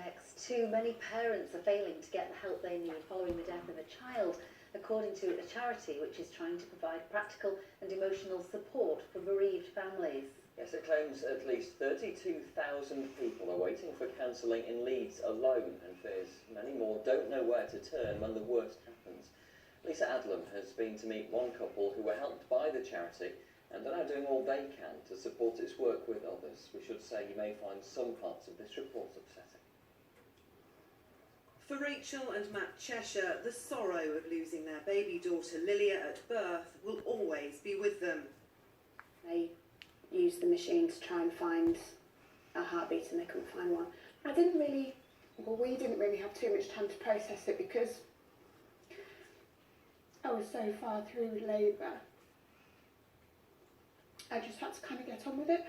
text. Too many parents are failing to get the help they need following the death of a child, according to a charity which is trying to provide practical and emotional support for bereaved families. Yes, it claims at least 32,000 people are waiting for counselling in Leeds alone, and fears many more don't know where to turn when the worst happens. Lisa Adlam has been to meet one couple who were helped by the charity and are now doing all they can to support its work with others. We should say you may find some parts of this report upsetting. For Rachel and Matt Cheshire, the sorrow of losing their baby daughter Lilia at birth will always be with them. They used the machine to try and find a heartbeat and they couldn't find one. We didn't really have too much time to process it because I was so far through labour. I just had to kind of get on with it.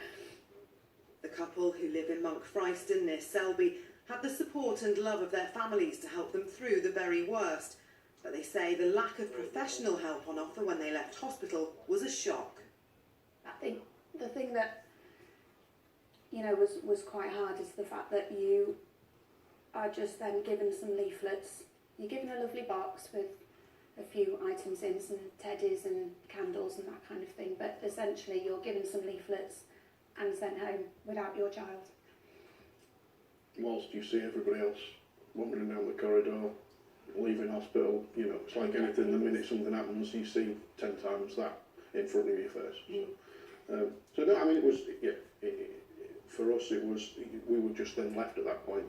The couple, who live in Monk Fryston near Selby, had the support and love of their families to help them through the very worst. But they say the lack of professional help on offer when they left hospital was a shock. I think the thing that, was quite hard is the fact that you are just then given some leaflets. You're given a lovely box with a few items in, some teddies and candles and that kind of thing, but essentially you're given some leaflets and sent home without your child. Whilst you see everybody else wandering down the corridor, leaving hospital, it's like anything, the minute something happens, you see 10 times that in front of your face. So no, I mean, it was, for us it was, we were just then left at that point.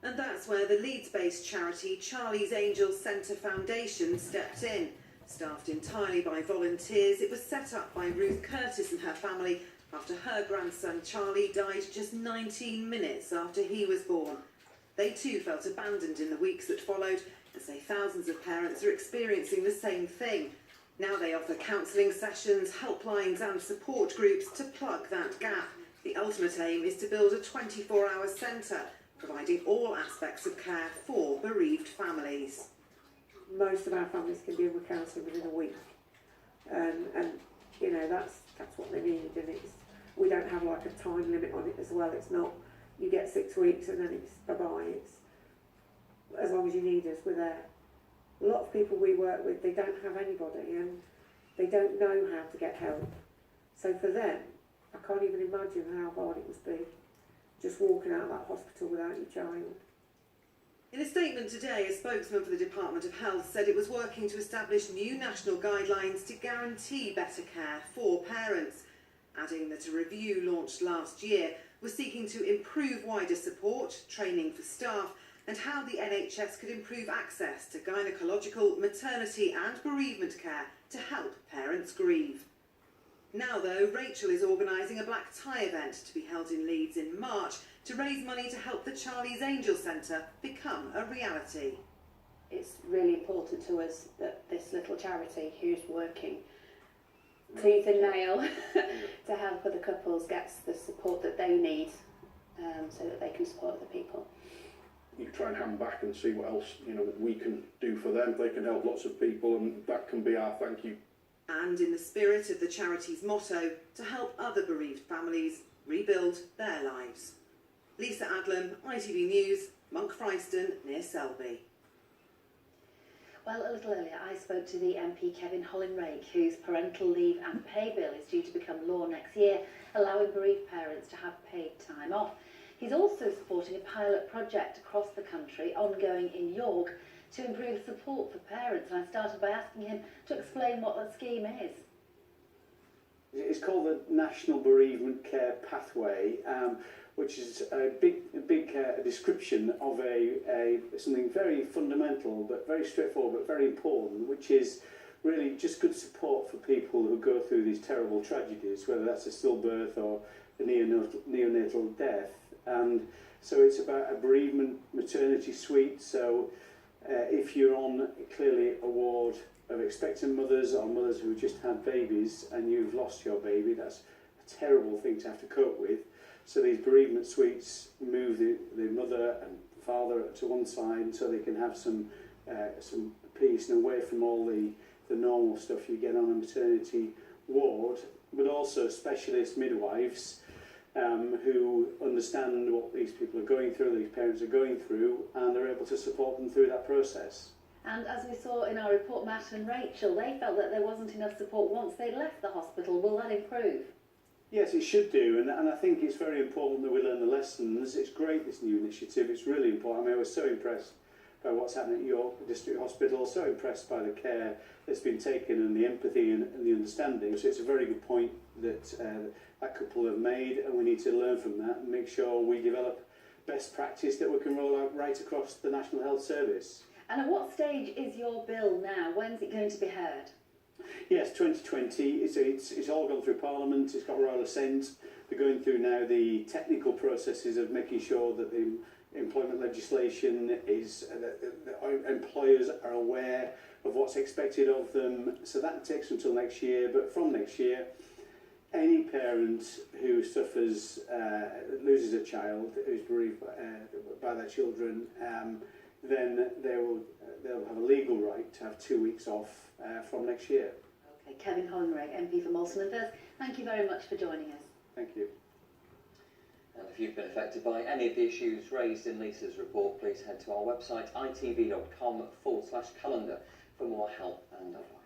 And that's where the Leeds-based charity Charlie's Angels Centre Foundation stepped in. Staffed entirely by volunteers, it was set up by Ruth Curtis and her family after her grandson Charlie died just 19 minutes after he was born. They too felt abandoned in the weeks that followed, and say thousands of parents are experiencing the same thing. Now they offer counselling sessions, helplines and support groups to plug that gap. The ultimate aim is to build a 24-hour centre, providing all aspects of care for bereaved families. Most of our families can deal with counselling within a week, and that's what they need, and we don't have like a time limit on it as well. It's not you get 6 weeks and then it's bye-bye. It's as long as you need us, we're there. A lot of people we work with, they don't have anybody and they don't know how to get help. So for them, I can't even imagine how hard it must be just walking out of that hospital without your child. In a statement today, a spokesman for the Department of Health said it was working to establish new national guidelines to guarantee better care for parents, adding that a review launched last year was seeking to improve wider support, training for staff, and how the NHS could improve access to gynaecological, maternity and bereavement care to help parents grieve. Now though, Rachel is organising a black tie event to be held in Leeds in March to raise money to help the Charlie's Angels Centre become a reality. It's really important to us that this little charity who's working tooth and nail to help other couples gets the support that they need so that they can support other people. You try and hand back and see what else we can do for them. They can help lots of people, and that can be our thank you. And in the spirit of the charity's motto, to help other bereaved families rebuild their lives. Lisa Adlam, ITV News, Monk Fryston near Selby. Well, a little earlier I spoke to the MP Kevin Hollin-Rake, whose parental leave and pay bill is due to become law next year, allowing bereaved parents to have paid time off. He's also supporting a pilot project across the country, ongoing in York, to improve support for parents, and I started by asking him to explain what that scheme is. It's called the National Bereavement Care Pathway, which is a big description of something very fundamental but very straightforward but very important, which is really just good support for people who go through these terrible tragedies, whether that's a stillbirth or a neonatal death. And so it's about a bereavement maternity suite. So if you're on clearly a ward of expectant mothers or mothers who just had babies and you've lost your baby, that's a terrible thing to have to cope with. So these bereavement suites move the mother and father to one side so they can have some peace and away from all the normal stuff you get on a maternity ward, but also specialist midwives who understand what these people are going through, these parents are going through, and are able to support them through that process. And as we saw in our report, Matt and Rachel, they felt that there wasn't enough support once they left the hospital. Will that improve? Yes, it should do, and I think it's very important that we learn the lessons. It's great, this new initiative, it's really important. I mean, I was so impressed by what's happening at York District Hospital, so impressed by the care that's been taken and the empathy and the understanding. So it's a very good point that that couple have made, and we need to learn from that and make sure we develop best practice that we can roll out right across the National Health Service. And at what stage is your bill now? When's it going to be heard? Yes, 2020, it's all gone through Parliament, it's got royal assent. They're going through now the technical processes of making sure that the employment legislation is, that employers are aware of what's expected of them. So that takes until next year, but from next year, any parent who suffers, loses a child, who's bereaved by their children, then they'll have a legal right to have 2 weeks off from next year. Okay, Kevin Hollingray, MP for Molson and Firth, thank you very much for joining us. Thank you. And if you've been affected by any of the issues raised in Lisa's report, please head to our website itv.com/calendar for more help and advice.